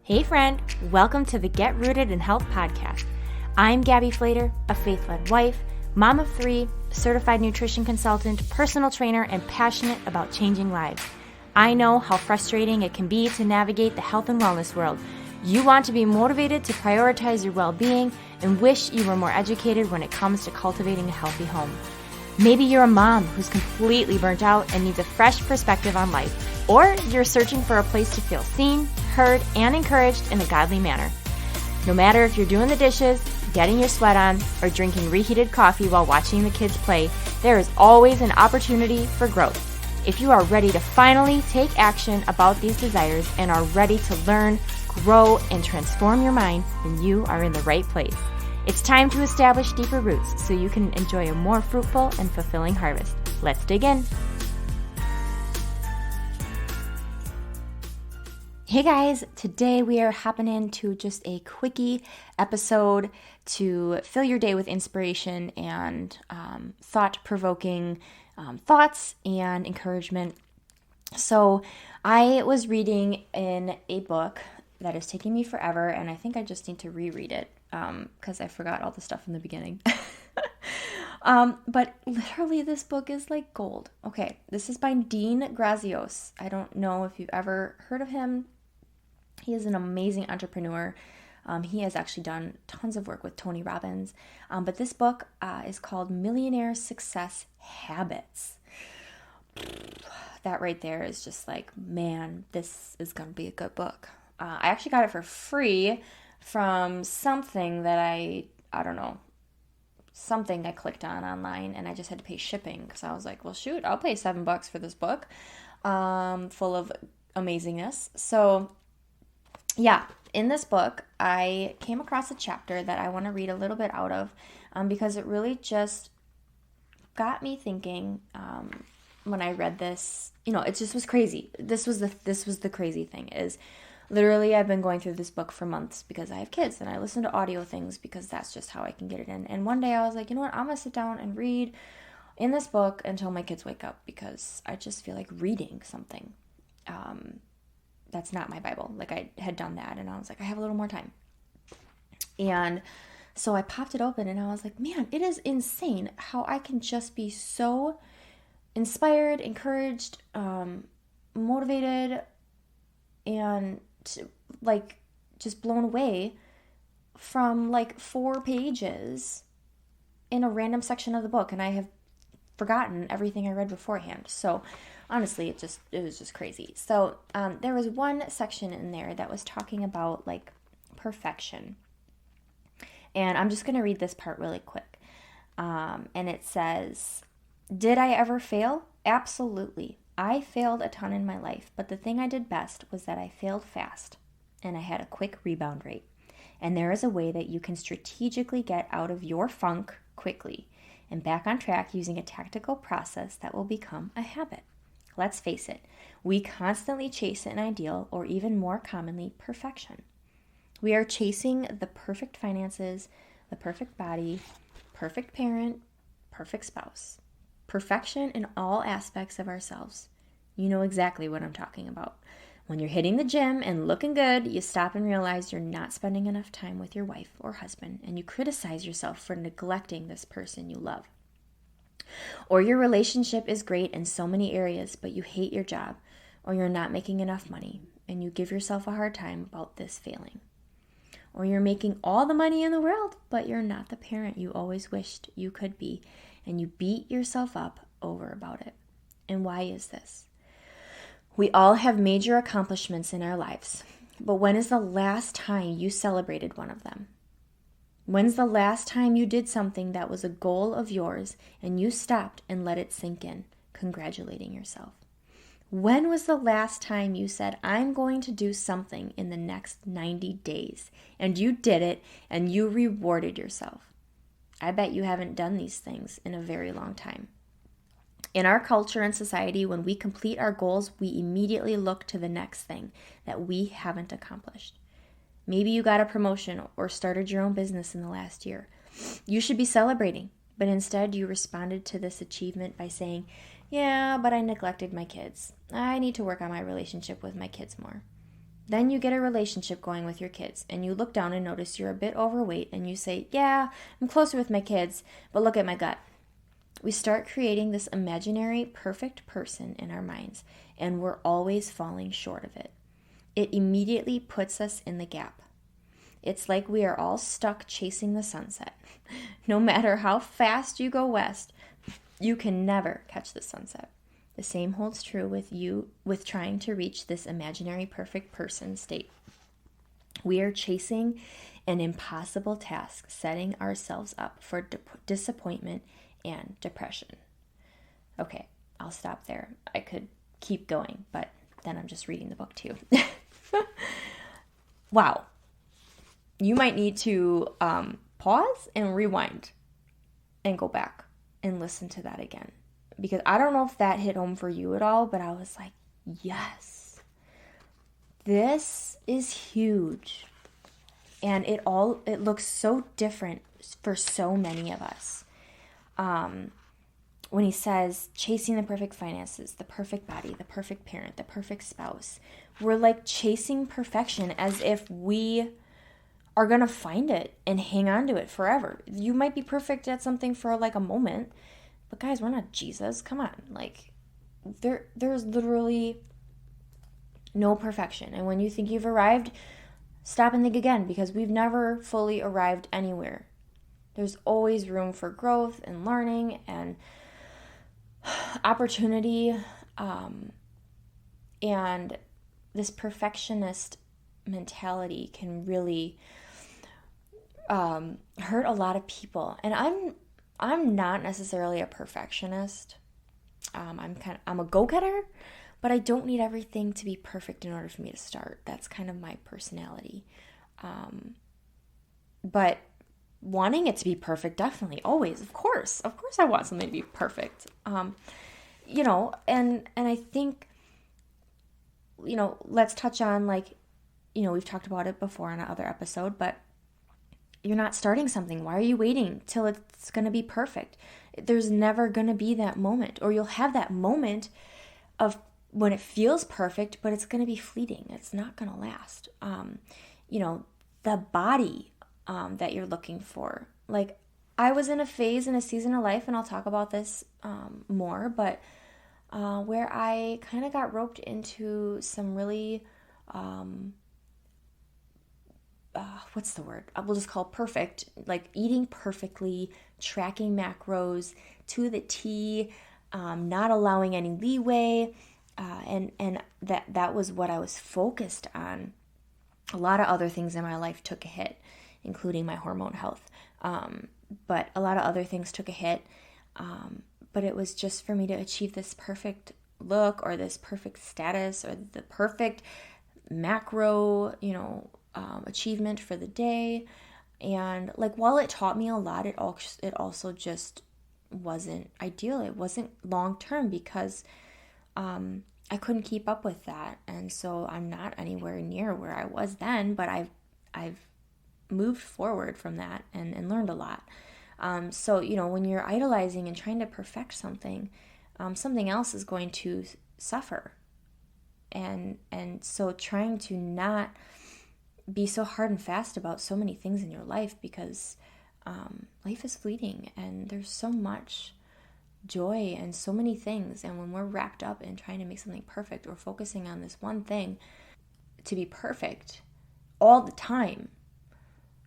Hey friend, welcome to the Get Rooted in Health podcast. I'm Gabby Flater, a faith-led wife, mom of 3, certified nutrition consultant, personal trainer, and passionate about changing lives. I know how frustrating it can be to navigate the health and wellness world. You want to be motivated to prioritize your well-being and wish you were more educated when it comes to cultivating a healthy home. Maybe you're a mom who's completely burnt out and needs a fresh perspective on life, or you're searching for a place to feel seen, heard, and encouraged in a godly manner. No matter if you're doing the dishes, getting your sweat on, or drinking reheated coffee while watching the kids play, there is always an opportunity for growth. If you are ready to finally take action about these desires and are ready to learn, grow, and transform your mind, then you are in the right place. It's time to establish deeper roots so you can enjoy a more fruitful and fulfilling harvest. Let's dig in. Hey guys, today we are hopping into just a quickie episode to fill your day with inspiration and thought-provoking thoughts and encouragement. So I was reading in a book that is taking me forever, and I think I just need to reread it because I forgot all the stuff in the beginning. But literally this book is like gold. Okay, this is by Dean Graziosi. I don't know if you've ever heard of him. He is an amazing entrepreneur. He has actually done tons of work with Tony Robbins. But this book is called Millionaire Success Habits. That right there is just like, man, this is going to be a good book. I actually got it for free from something that I don't know, something I clicked on online, and I just had to pay shipping because I was like, well, shoot, I'll pay $7 for this book full of amazingness. So yeah, in this book, I came across a chapter that I want to read a little bit out of because it really just got me thinking when I read this. You know, it just was crazy. This was the crazy thing is literally I've been going through this book for months because I have kids and I listen to audio things because that's just how I can get it in. And one day I was like, you know what, I'm going to sit down and read in this book until my kids wake up because I just feel like reading something. That's not my Bible. Like I had done that and I was like, I have a little more time. And so I popped it open and I was like, man, it is insane how I can just be so inspired, encouraged, motivated, and like just blown away from like 4 pages in a random section of the book. And I have forgotten everything I read beforehand. So honestly, it was just crazy. So there was one section in there that was talking about like perfection. And I'm just going to read this part really quick. And it says, did I ever fail? Absolutely. I failed a ton in my life, but the thing I did best was that I failed fast and I had a quick rebound rate. And there is a way that you can strategically get out of your funk quickly and back on track using a tactical process that will become a habit. Let's face it, we constantly chase an ideal, or even more commonly, perfection. We are chasing the perfect finances, the perfect body, perfect parent, perfect spouse. Perfection in all aspects of ourselves. You know exactly what I'm talking about. When you're hitting the gym and looking good, you stop and realize you're not spending enough time with your wife or husband, and you criticize yourself for neglecting this person you love. Or your relationship is great in so many areas, but you hate your job, or you're not making enough money, and you give yourself a hard time about this failing. Or you're making all the money in the world, but you're not the parent you always wished you could be, and you beat yourself up over about it. And why is this? We all have major accomplishments in our lives, but when is the last time you celebrated one of them? When's the last time you did something that was a goal of yours and you stopped and let it sink in, congratulating yourself? When was the last time you said, I'm going to do something in the next 90 days, and you did it and you rewarded yourself? I bet you haven't done these things in a very long time. In our culture and society, when we complete our goals, we immediately look to the next thing that we haven't accomplished. Maybe you got a promotion or started your own business in the last year. You should be celebrating, but instead you responded to this achievement by saying, yeah, but I neglected my kids. I need to work on my relationship with my kids more. Then you get a relationship going with your kids and you look down and notice you're a bit overweight and you say, yeah, I'm closer with my kids, but look at my gut. We start creating this imaginary perfect person in our minds, and we're always falling short of it. It immediately puts us in the gap. It's like we are all stuck chasing the sunset. No matter how fast you go west, you can never catch the sunset. The same holds true with trying to reach this imaginary perfect person state. We are chasing an impossible task, setting ourselves up for disappointment and depression. Okay, I'll stop there. I could keep going, but then I'm just reading the book too. Wow. You might need to pause and rewind and go back and listen to that again. Because I don't know if that hit home for you at all, but I was like, yes, this is huge. And it looks so different for so many of us. When he says chasing the perfect finances, the perfect body, the perfect parent, the perfect spouse, we're like chasing perfection as if we are going to find it and hang on to it forever. You might be perfect at something for like a moment, but guys, we're not Jesus. Come on. Like there's literally no perfection. And when you think you've arrived, stop and think again, because we've never fully arrived anywhere. There's always room for growth and learning and opportunity. And this perfectionist mentality can really hurt a lot of people. And I'm not necessarily a perfectionist. I'm a go-getter, but I don't need everything to be perfect in order for me to start. That's kind of my personality. But wanting it to be perfect, definitely, always, of course I want something to be perfect. And I think, let's touch on, like, we've talked about it before in another episode, but you're not starting something. Why are you waiting till it's going to be perfect? There's never going to be that moment, or you'll have that moment of when it feels perfect, but it's going to be fleeting. It's not going to last. The body that you're looking for. Like, I was in a phase, in a season of life, and I'll talk about this more, but where I kind of got roped into some really, what's the word? We'll just call perfect, like eating perfectly, tracking macros to the T, not allowing any leeway, and that was what I was focused on. A lot of other things in my life took a hit, including my hormone health. But a lot of other things took a hit. But it was just for me to achieve this perfect look or this perfect status or the perfect macro, achievement for the day. And like, while it taught me a lot, it also just wasn't ideal. It wasn't long-term because I couldn't keep up with that. And so I'm not anywhere near where I was then, but I've moved forward from that and learned a lot. So, when you're idolizing and trying to perfect something, something else is going to suffer. And so trying to not be so hard and fast about so many things in your life, because life is fleeting and there's so much joy and so many things. And when we're wrapped up in trying to make something perfect or focusing on this one thing to be perfect all the time,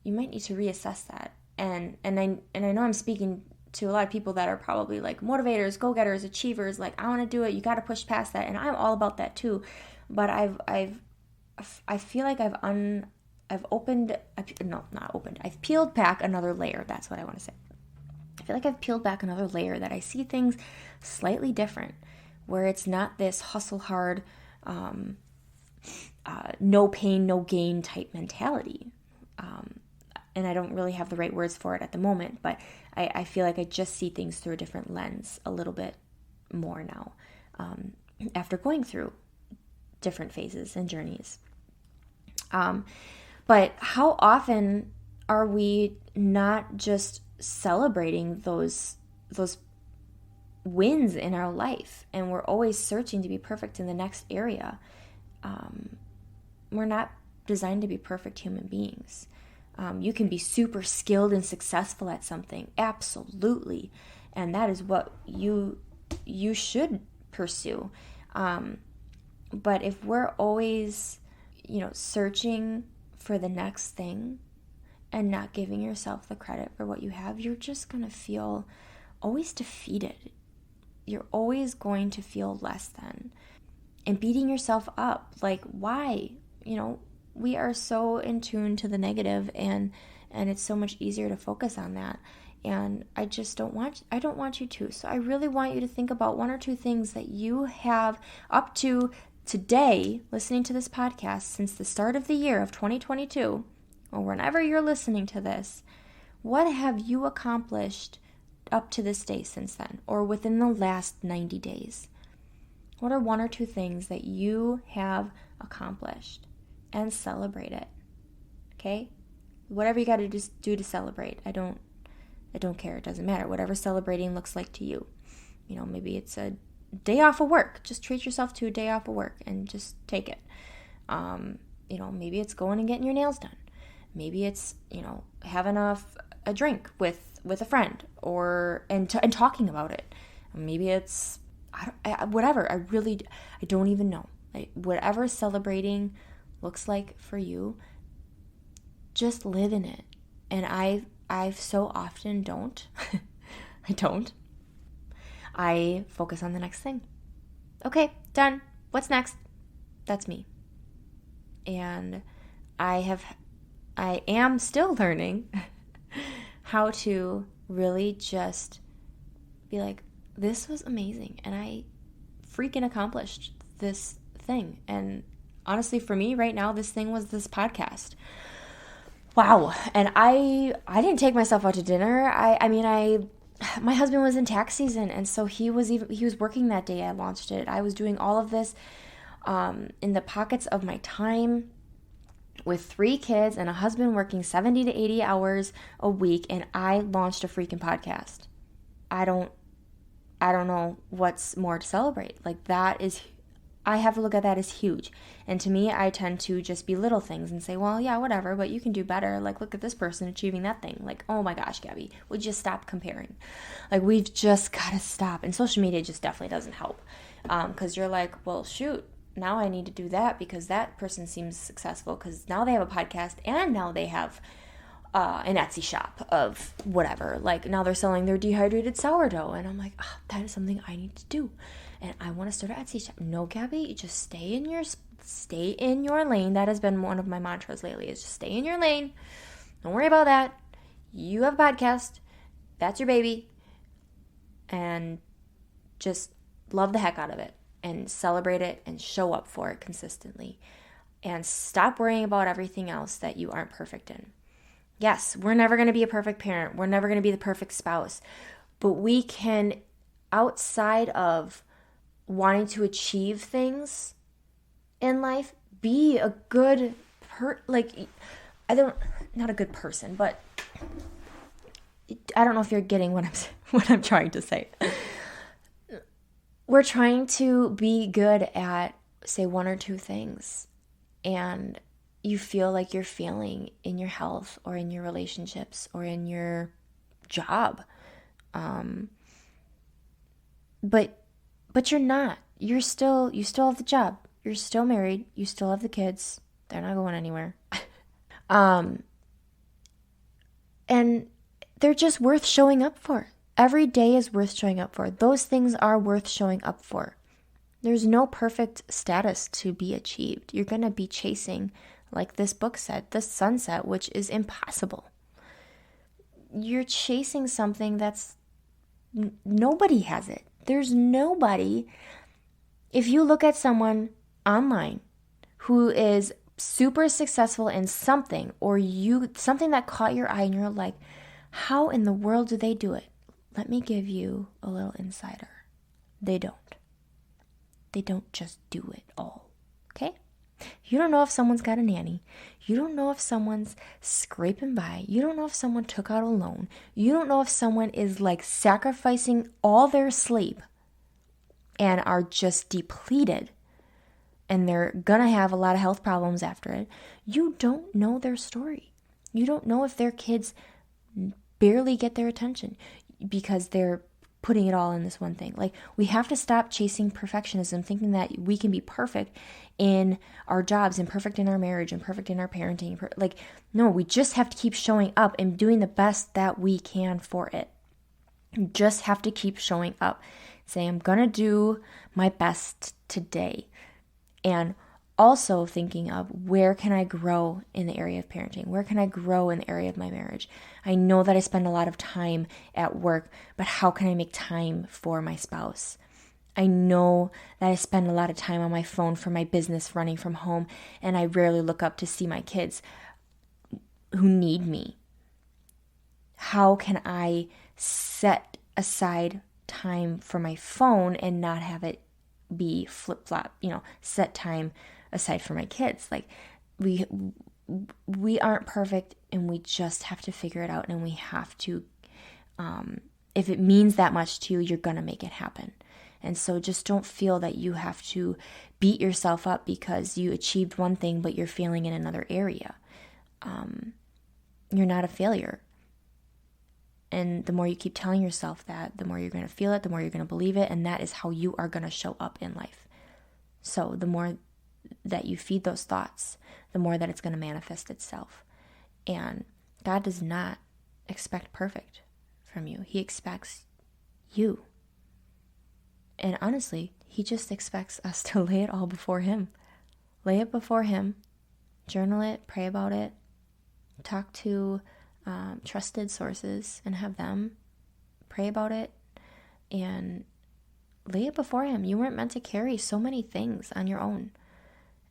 you might need to reassess that. And I know I'm speaking to a lot of people that are probably like motivators, go-getters, achievers, like, I want to do it, you got to push past that. And I'm all about that too. But I feel like I've peeled back another layer. That's what I want to say. I feel like I've peeled back another layer, that I see things slightly different, where it's not this hustle hard, no pain, no gain type mentality. And I don't really have the right words for it at the moment, but I feel like I just see things through a different lens a little bit more now, after going through different phases and journeys. But how often are we not just celebrating those wins in our life, and we're always searching to be perfect in the next area, we're not designed to be perfect human beings. You can be super skilled and successful at something, absolutely, and that is what you should pursue. But if we're always, searching for the next thing and not giving yourself the credit for what you have, you're just gonna feel always defeated. You're always going to feel less than, and beating yourself up. Like, why? We are so in tune to the negative, and it's so much easier to focus on that. And I don't want you to. So I really want you to think about one or two things that you have up to today, listening to this podcast, since the start of the year of 2022, or whenever you're listening to this. What have you accomplished up to this day since then, or within the last 90 days? What are one or two things that you have accomplished? And celebrate it. Okay? Whatever you got to do to celebrate. I don't care. It doesn't matter. Whatever celebrating looks like to you. Maybe it's a day off of work. Just treat yourself to a day off of work and just take it. Maybe it's going and getting your nails done. Maybe it's, having a drink with a friend and talking about it. Maybe it's whatever. I don't even know. Like, whatever celebrating looks like for you, just live in it. And I so often don't. I don't. I focus on the next thing. Okay, done. What's next? That's me. And I am still learning how to really just be like, this was amazing, and I freaking accomplished this thing. And honestly, for me right now, this thing was this podcast. Wow. And I didn't take myself out to dinner. My husband was in tax season, and so he was working that day I launched it. I was doing all of this in the pockets of my time with 3 kids and a husband working 70 to 80 hours a week, and I launched a freaking podcast. I don't know what's more to celebrate. Like, I have to look at that as huge. And to me, I tend to just belittle things and say, well, yeah, whatever, but you can do better. Like, look at this person achieving that thing. Like, oh my gosh, Gabby, would you stop comparing? Like, we've just got to stop. And social media just definitely doesn't help. Because you're like, well, shoot, now I need to do that because that person seems successful because now they have a podcast and now they have an Etsy shop of whatever. Like, now they're selling their dehydrated sourdough. And I'm like, that is something I need to do. And I want to start an Etsy shop. No, Gabby, you just stay in your lane. That has been one of my mantras lately, is just stay in your lane. Don't worry about that. You have a podcast. That's your baby. And just love the heck out of it and celebrate it and show up for it consistently. And stop worrying about everything else that you aren't perfect in. Yes, we're never going to be a perfect parent. We're never going to be the perfect spouse. But we can, outside of wanting to achieve things in life, be a good not a good person, but I don't know if you're getting what I'm trying to say. We're trying to be good at, say, one or two things, and you feel like you're failing in your health or in your relationships or in your job. But you're not. You still have the job. You're still married. You still have the kids. They're not going anywhere. And they're just worth showing up for. Every day is worth showing up for. Those things are worth showing up for. There's no perfect status to be achieved. You're going to be chasing, like this book said, the sunset, which is impossible. You're chasing something that's nobody has it. There's nobody. If you look at someone online who is super successful in something, or something that caught your eye and you're like, how in the world do they do it? Let me give you a little insider. They don't. They don't just do it all. Okay? You don't know if someone's got a nanny. You don't know if someone's scraping by. You don't know if someone took out a loan. You don't know if someone is like sacrificing all their sleep and are just depleted and they're gonna have a lot of health problems after it. You don't know their story. You don't know if their kids barely get their attention because they're putting it all in this one thing. Like, we have to stop chasing perfectionism, thinking that we can be perfect in our jobs and perfect in our marriage and perfect in our parenting. Like, no, we just have to keep showing up and doing the best that we can for it. You just have to keep showing up. Say, I'm going to do my best today. And also thinking of, where can I grow in the area of parenting? Where can I grow in the area of my marriage? I know that I spend a lot of time at work, but how can I make time for my spouse? I know that I spend a lot of time on my phone for my business running from home, and I rarely look up to see my kids who need me. How can I set aside time for my phone and not have it be flip-flop, set time aside for my kids? Like, we aren't perfect, and we just have to figure it out, and we have to, if it means that much to you, you're going to make it happen. And so just don't feel that you have to beat yourself up because you achieved one thing, but you're failing in another area. You're not a failure. And the more you keep telling yourself that, the more you're going to feel it, the more you're going to believe it, and that is how you are going to show up in life. So the more that you feed those thoughts, the more that it's going to manifest itself. And God does not expect perfect from you. He expects you. And honestly, He just expects us to lay it all before Him. Lay it before Him, journal it, pray about it, talk to trusted sources and have them pray about it, and lay it before Him. You weren't meant to carry so many things on your own.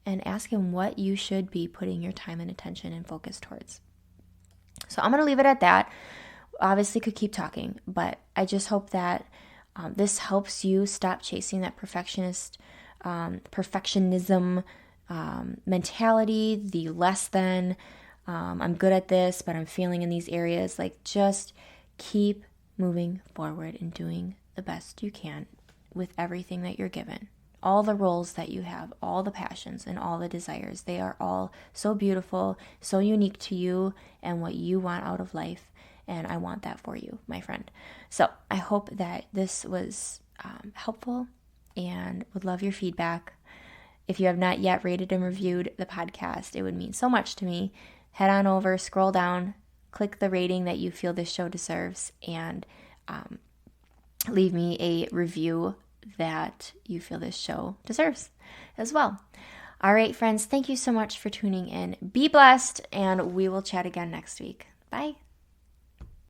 And ask Him what you should be putting your time and attention and focus towards. So I'm going to leave it at that. Obviously could keep talking, but I just hope that this helps you stop chasing that perfectionism mentality, the less than, I'm good at this, but I'm failing in these areas. Like, just keep moving forward and doing the best you can with everything that you're given. All the roles that you have, all the passions and all the desires, they are all so beautiful, so unique to you and what you want out of life. And I want that for you, my friend. So I hope that this was helpful, and would love your feedback. If you have not yet rated and reviewed the podcast, it would mean so much to me. Head on over, scroll down, click the rating that you feel this show deserves, and leave me a review that you feel this show deserves as well. All right, friends, thank you so much for tuning in. Be blessed, and we will chat again next week. Bye.